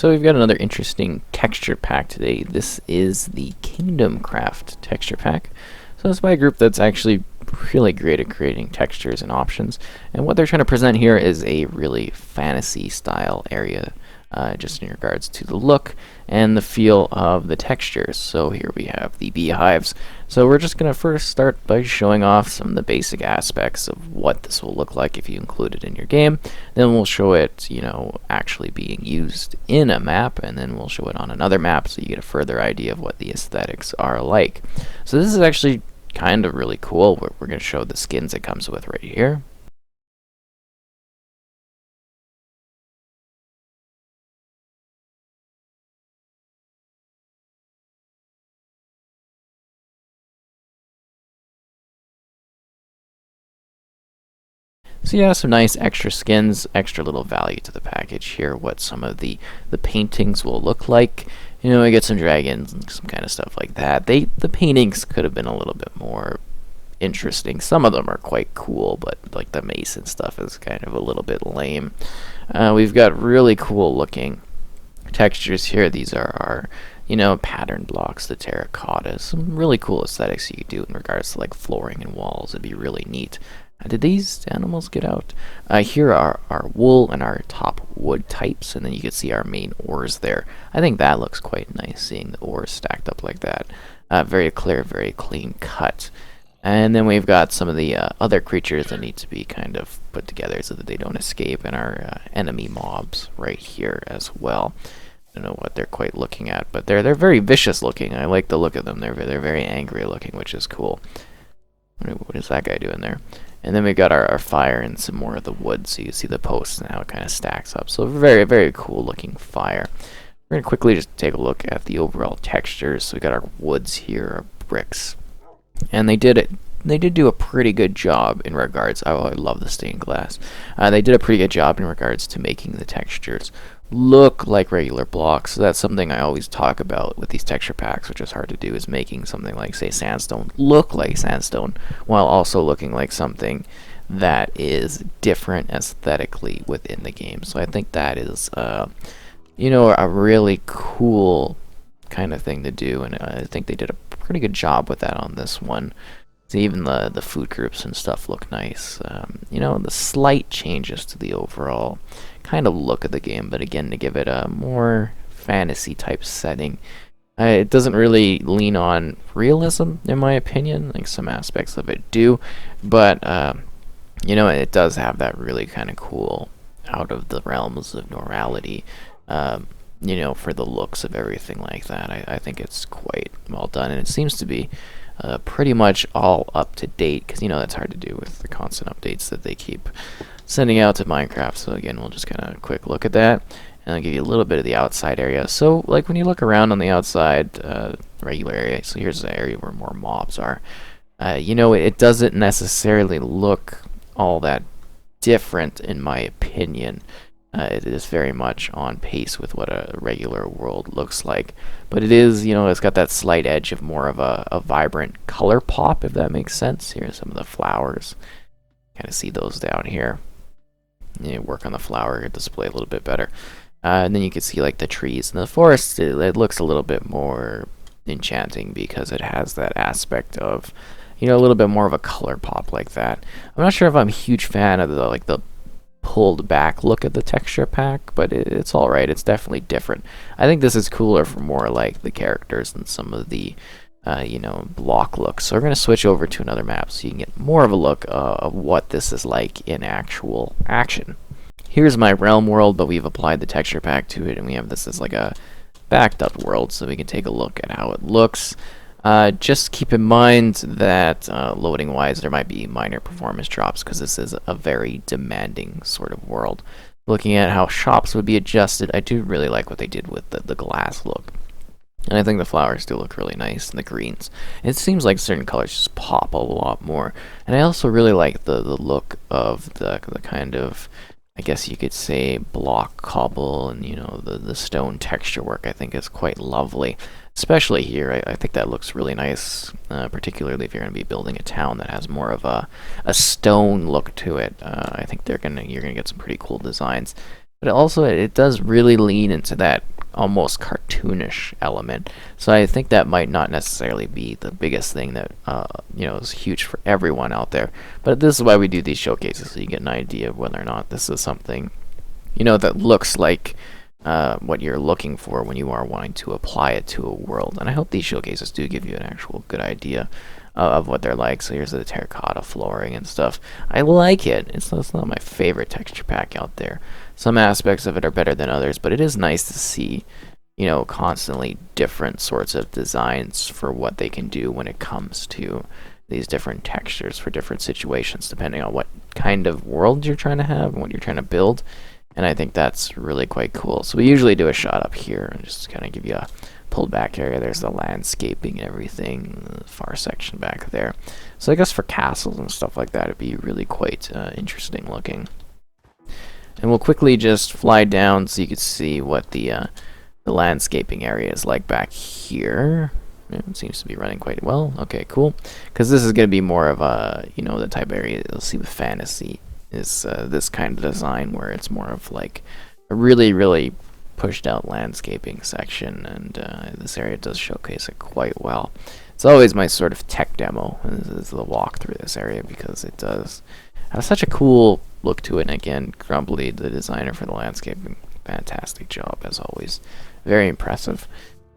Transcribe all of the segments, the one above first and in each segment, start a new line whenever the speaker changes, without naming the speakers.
So we've got another interesting texture pack today. This is the Kingdom Craft texture pack. So it's by a group that's actually really great at creating textures and options. And what they're trying to present here is a really fantasy style area, just in regards to the look and the feel of the textures. So here we have the beehives. So we're just going to first start by showing off some of the basic aspects of what this will look like if you include it in your game. Then we'll show it, actually being used in a map, and then we'll show it on another map so you get a further idea of what the aesthetics are like. So this is actually kind of really cool. We're going to show the skins it comes with right here. So yeah, some nice extra skins, extra little value to the package here, what some of the paintings will look like. I get some dragons and some kind of stuff like that. The paintings could have been a little bit more interesting. Some of them are quite cool, but like the mason stuff is kind of a little bit lame. We've got really cool looking textures here. These are our pattern blocks, the terracotta, some really cool aesthetics you could do in regards to like flooring and walls. It'd be really neat. Did these animals get out? Here are our wool and our top wood types, and then you can see our main ores there. I think that looks quite nice, seeing the ores stacked up like that. Very clear, very clean cut. And then we've got some of the other creatures that need to be kind of put together so that they don't escape, and our enemy mobs right here as well. I don't know what they're quite looking at, but they're very vicious looking. I like the look of them. They're very angry looking, which is cool. What is that guy doing there? And then we got our fire and some more of the wood, so you see the posts and how it kind of stacks up. So very cool looking fire. We're going to quickly just take a look at the overall textures. So we got our woods here, our bricks. And they did do a pretty good job in regards, oh, I love the stained glass. They did a pretty good job in regards to making the textures look like regular blocks. So that's something I always talk about with these texture packs, which is hard to do, is making something like, say, sandstone look like sandstone while also looking like something that is different aesthetically within the game. So I think that is a really cool kind of thing to do, and I think they did a pretty good job with that on this one. So even the food groups and stuff look nice. The slight changes to the overall kind of look of the game, but again, to give it a more fantasy type setting. It doesn't really lean on realism, in my opinion. Like some aspects of it do, but it does have that really kind of cool, out of the realms of normality. For the looks of everything like that, I think it's quite well done, and it seems to be pretty much all up to date, because that's hard to do with the constant updates that they keep sending out to Minecraft. So again, we'll just kind of quick look at that, and I'll give you a little bit of the outside area. So like when you look around on the outside regular area, so here's the area where more mobs are. It doesn't necessarily look all that different, in my opinion. It is very much on pace with what a regular world looks like. But it is, it's got that slight edge of more of a vibrant color pop, if that makes sense. Here's some of the flowers. Kind of see those down here. Work on the flower display a little bit better. And then you can see like the trees and the forest. It looks a little bit more enchanting because it has that aspect of, a little bit more of a color pop like that. I'm not sure if I'm a huge fan of the pulled back look at the texture pack, but it's all right. It's definitely different. I think this is cooler for more like the characters than some of the block looks. So we're going to switch over to another map so you can get more of a look of what this is like in actual action. Here's my realm world, but we've applied the texture pack to it, and we have this as like a backed up world, so we can take a look at how it looks. Just keep in mind that loading wise there might be minor performance drops, because this is a very demanding sort of world. Looking at how shops would be adjusted, I do really like what they did with the glass look. And I think the flowers do look really nice, and the greens. It seems like certain colors just pop a lot more. And I also really like the look of the kind of, I guess you could say, block cobble, and the stone texture work I think is quite lovely. Especially here, I think that looks really nice, particularly if you're going to be building a town that has more of a stone look to it. I think you're gonna get some pretty cool designs. But also, it does really lean into that almost cartoonish element. So I think that might not necessarily be the biggest thing that is huge for everyone out there. But this is why we do these showcases, so you get an idea of whether or not this is something that looks like what you're looking for when you are wanting to apply it to a world. And I hope these showcases do give you an actual good idea of what they're like. So here's the terracotta flooring and stuff. I like it. It's not my favorite texture pack out there. Some aspects of it are better than others, but it is nice to see, constantly different sorts of designs for what they can do when it comes to these different textures for different situations, depending on what kind of world you're trying to have and what you're trying to build. And I think that's really quite cool. So we usually do a shot up here and just kind of give you a pulled back area. There's the landscaping and everything, the far section back there. So I guess for castles and stuff like that, it'd be really quite interesting looking. And we'll quickly just fly down so you can see what the landscaping area is like back here. It seems to be running quite well. Okay, cool. Because this is going to be more of a, the type of area you'll see with fantasy is this kind of design where it's more of like a really, really pushed out landscaping section, and this area does showcase it quite well. It's always my sort of tech demo is the walk through this area, because it does have such a cool look to it. And again, Grumbly, the designer for the landscaping, fantastic job as always. Very impressive.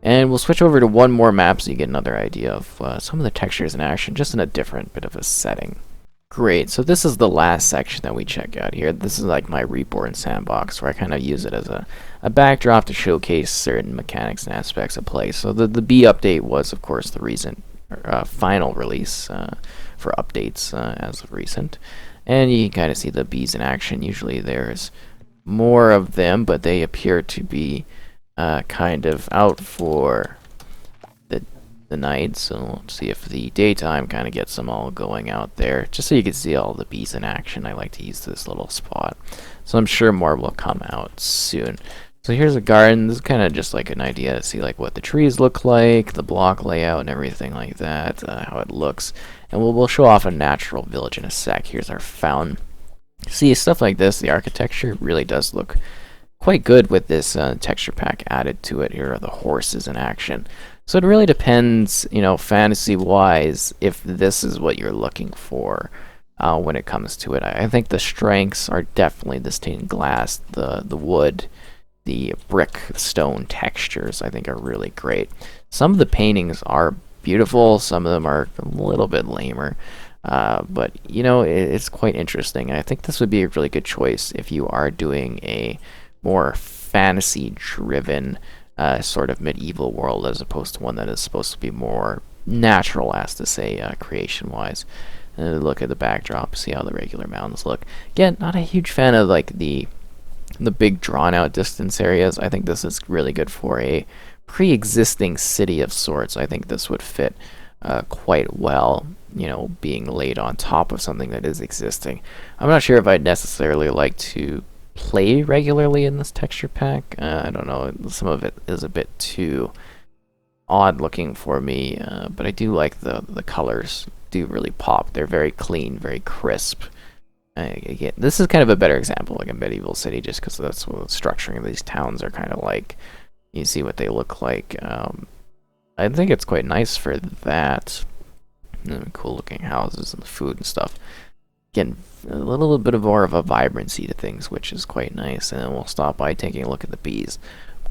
And we'll switch over to one more map so you get another idea of some of the textures in action, just in a different bit of a setting. Great, so this is the last section that we check out here. This is like my Reborn Sandbox, where I kind of use it as a backdrop to showcase certain mechanics and aspects of play. So the B update was, of course, the recent final release for updates as of recent. And you can kind of see the bees in action. Usually there's more of them, but they appear to be kind of out for the night, so we'll see if the daytime kind of gets them all going out there, just so you can see all the bees in action. I like to use this little spot, so I'm sure more will come out soon. So here's a garden. This is kind of just like an idea to see like what the trees look like, the block layout and everything like that, how it looks. And we'll show off a natural village in a sec. Here's our fountain. See, stuff like this, the architecture really does look quite good with this texture pack added to it. Here are the horses in action. So it really depends, fantasy-wise, if this is what you're looking for when it comes to it. I think the strengths are definitely the stained glass, the wood, the brick, stone textures, I think are really great. Some of the paintings are beautiful, some of them are a little bit lamer. But, it's quite interesting. And I think this would be a really good choice if you are doing a more fantasy-driven sort of medieval world, as opposed to one that is supposed to be more natural, as to say, creation-wise. And look at the backdrop, see how the regular mountains look. Again, not a huge fan of like the big drawn-out distance areas. I think this is really good for a pre-existing city of sorts. I think this would fit quite well, being laid on top of something that is existing. I'm not sure if I'd necessarily like to play regularly in this texture pack. I don't know, some of it is a bit too odd looking for me, but I do like the colors do really pop. They're very clean, very crisp. Again, this is kind of a better example, like a medieval city, just because that's what the structuring of these towns are kind of like. You see what they look like. I think it's quite nice for that. Cool looking houses and the food and stuff. Again, a little bit of more of a vibrancy to things, which is quite nice. And then we'll stop by taking a look at the bees.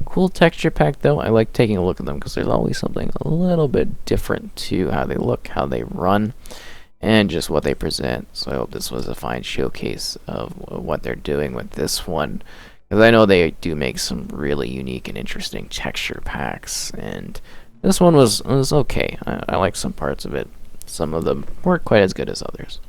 Cool texture pack though. I like taking a look at them because there's always something a little bit different to how they look, how they run, and just what they present. So I hope this was a fine showcase of what they're doing with this one, because I know they do make some really unique and interesting texture packs, and this one was okay. I like some parts of it. Some of them weren't quite as good as others.